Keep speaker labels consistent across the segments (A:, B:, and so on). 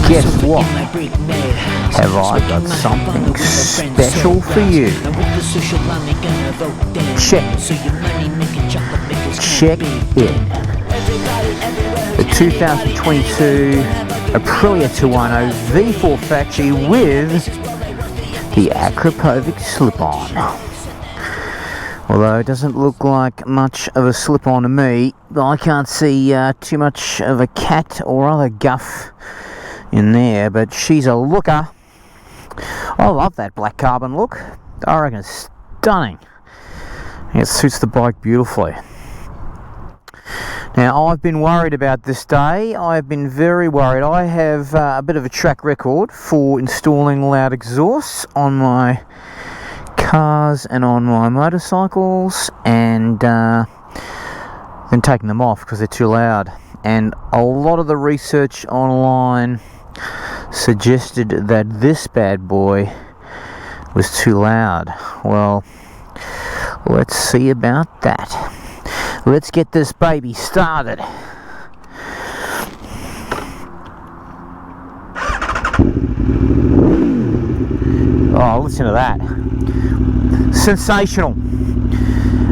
A: Guess what? Have I got something special for you? Check it. The 2022 Aprilia Tuono V4 factory with the Akrapovic slip-on. Although it doesn't look like much of a slip-on to me, I can't see too much of a cat or other guff in there, but she's a looker. I love that black carbon look. I reckon it's stunning. It suits the bike beautifully. Now, I've been worried about this day. I've been very worried. I have a bit of a track record for installing loud exhausts on my cars and on my motorcycles, and then taking them off because they're too loud. And a lot of the research online suggested that this bad boy was too loud. Well, let's see about that. Let's get this baby started. Oh, listen to that. Sensational.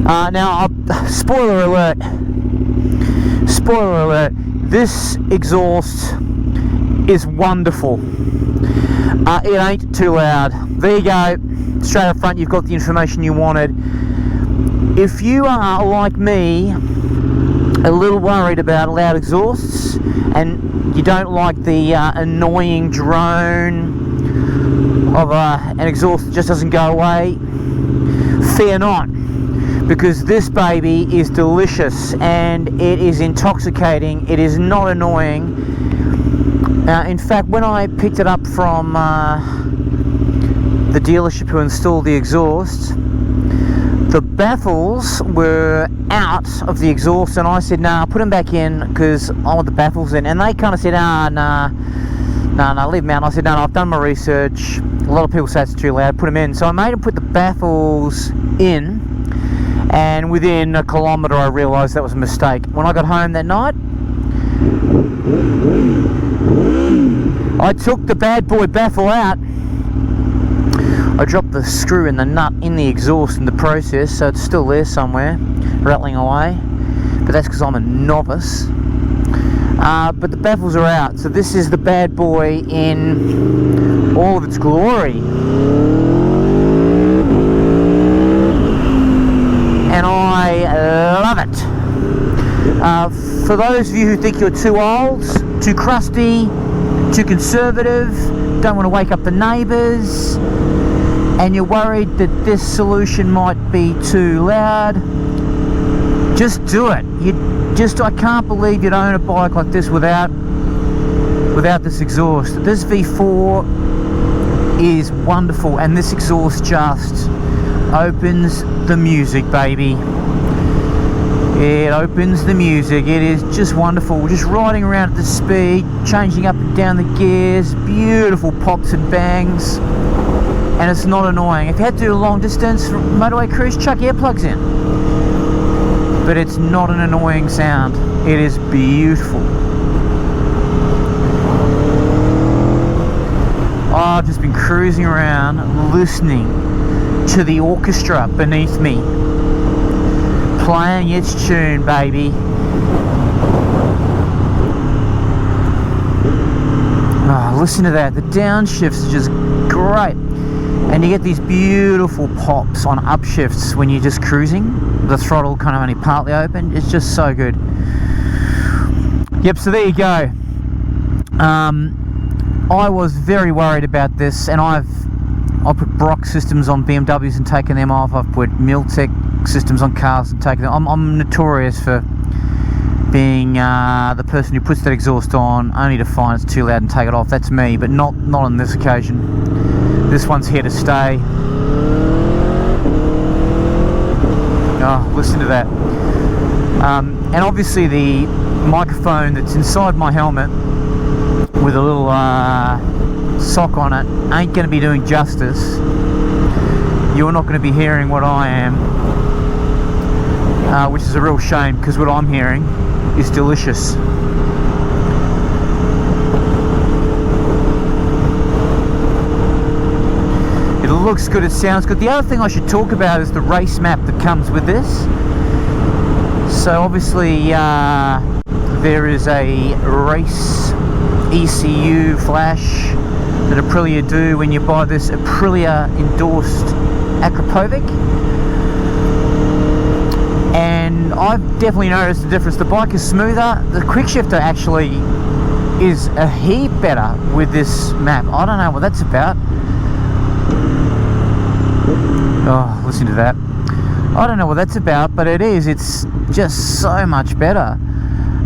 A: Now, spoiler alert, this exhaust is wonderful. It ain't too loud. There you go, straight up front, you've got the information you wanted. If you are, like me, a little worried about loud exhausts and you don't like the annoying drone of an exhaust that just doesn't go away, fear not, because this baby is delicious and it is intoxicating. It is not annoying. In fact, when I picked it up from the dealership who installed the exhaust, the baffles were out of the exhaust, and I said, nah, put them back in because I want the baffles in. And they kind of said, nah, leave them out. And I said, no, I've done my research. A lot of people say it's too loud, put them in. So I made them put the baffles in, and within a kilometre I realised that was a mistake. When I got home that night, I took the bad boy baffle out. I dropped the screw and the nut in the exhaust in the process, so it's still there somewhere, rattling away. But that's because I'm a novice. But the baffles are out, so this is the bad boy in all of its glory. And I love it. For those of you who think you're too old, too crusty, too conservative, don't want to wake up the neighbours, and you're worried that this solution might be too loud, just do it. I can't believe you'd own a bike like this without this exhaust. This V4 is wonderful, and this exhaust just opens the music, baby. It opens the music. It is just wonderful. Just riding around at the speed, changing up and down the gears, beautiful pops and bangs. And it's not annoying. If you had to do a long distance motorway cruise, chuck earplugs in. But it's not an annoying sound. It is beautiful. I've just been cruising around listening to the orchestra beneath me, playing its tune, baby. Oh, listen to that. The downshifts are just great. And you get these beautiful pops on upshifts when you're just cruising. The throttle kind of only partly open. It's just so good. Yep, so there you go. I was very worried about this, and I've put Brock systems on BMWs and taken them off. I've put Miltech systems on cars and taken them. I'm notorious for being the person who puts that exhaust on only to find it's too loud and take it off. That's me, but not on this occasion. This one's here to stay. Oh, listen to that. And obviously the microphone that's inside my helmet with a little sock on it ain't going to be doing justice. You're not going to be hearing what I am, which is a real shame, because what I'm hearing is delicious. looks good, it sounds good. The other thing I should talk about is the race map that comes with this. So obviously there is a race ECU flash that Aprilia do when you buy this Aprilia endorsed Akrapovic, and I've definitely noticed the difference. The bike is smoother. The quick shifter actually is a heap better with this map. I don't know what that's about. Oh, listen to that. I don't know what that's about, but it is. It's just so much better.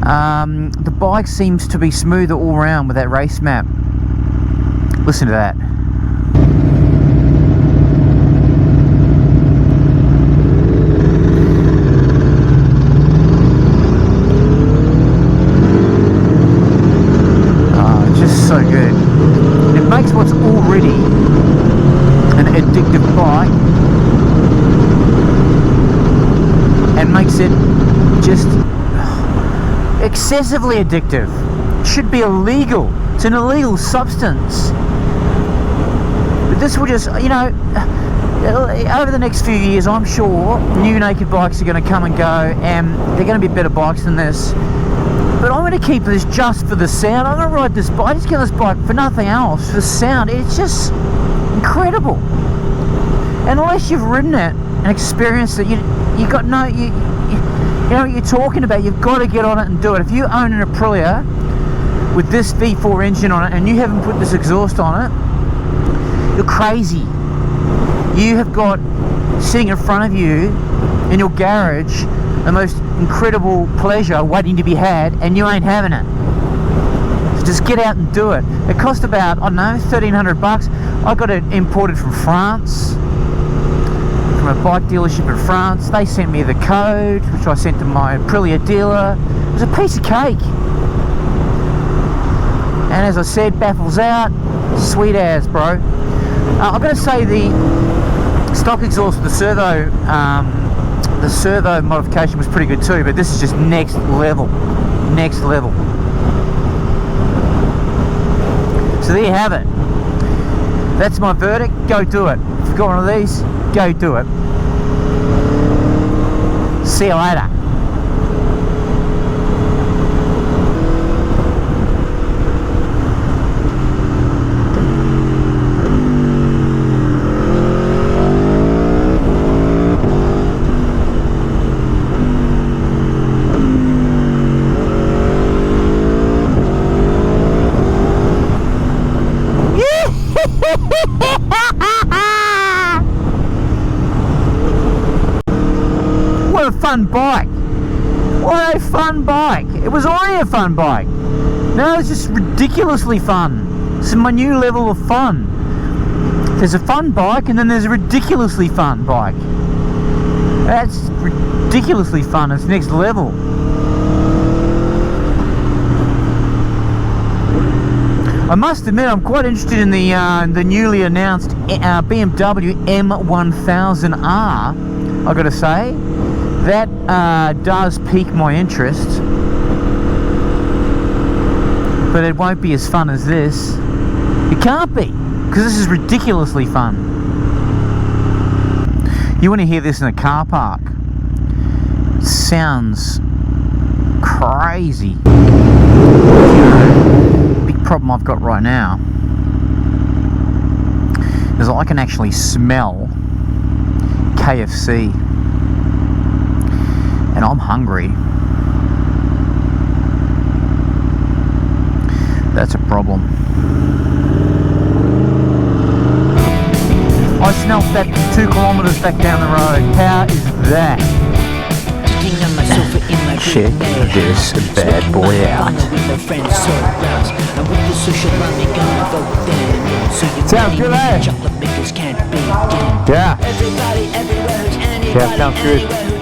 A: The bike seems to be smoother all around with that race map. Listen to that. Just so good. It makes what's already an addictive bike and makes it just excessively addictive. It should be illegal. It's an illegal substance. But this will just, you know, over the next few years, I'm sure new naked bikes are going to come and go, and they're going to be better bikes than this. But I'm going to keep this just for the sound. I'm going to ride this bike. I just get this bike for nothing else. For the sound, it's just incredible. And unless you've ridden it and experienced it, you got no, you know what you're talking about. You've got to get on it and do it. If you own an Aprilia with this V4 engine on it and you haven't put this exhaust on it, you're crazy. You have got sitting in front of you in your garage the most incredible pleasure waiting to be had, and you ain't having it. So just get out and do it. It cost about, I don't know, 1,300 bucks. I got it imported from France, from a bike dealership in France. They sent me the code, which I sent to my Aprilia dealer. It was a piece of cake. And as I said, baffles out, sweet as, bro. I'm going to say the stock exhaust with the servo modification was pretty good too, but this is just next level. Next level. So there you have it. That's my verdict. Go do it. If you've got one of these, go do it. See you later. What a fun bike. What a fun bike. It was already a fun bike. Now it's just ridiculously fun. It's my new level of fun. There's a fun bike and then there's a ridiculously fun bike. That's ridiculously fun. It's next level. I must admit, I'm quite interested in the newly announced BMW M1000R. I've got to say, that does pique my interest, but it won't be as fun as this. It can't be, because this is ridiculously fun. You want to hear this in a car park? It sounds crazy. Big problem I've got right now is I can actually smell KFC, and I'm hungry. That's a problem. I smelt that 2 kilometers back down the road. How is that? Check this bad boy out. Sounds good, eh? Yeah. Yeah, sounds good.